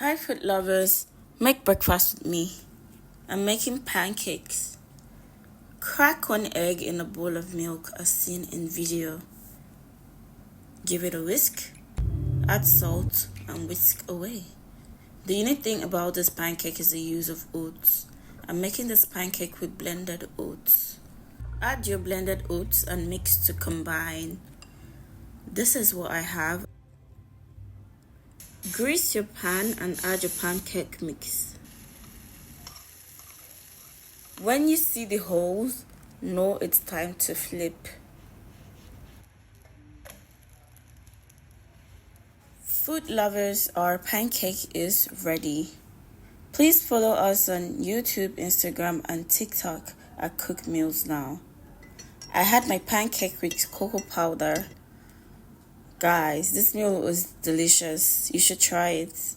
Hi, food lovers. Make breakfast with me. I'm making pancakes. Crack one egg in a bowl of milk as seen in video. Give it a whisk. Add salt and whisk away. The unique thing about this pancake is the use of oats. I'm making this pancake with blended oats. Add your blended oats and mix to combine. This is what I have. Grease your pan and add your pancake mix. When you see the holes, know it's time to flip. Food lovers, our pancake is ready. Please follow us on YouTube, Instagram, and TikTok at Cook Meals Now. I had my pancake with cocoa powder. Guys, this meal was delicious. You should try it.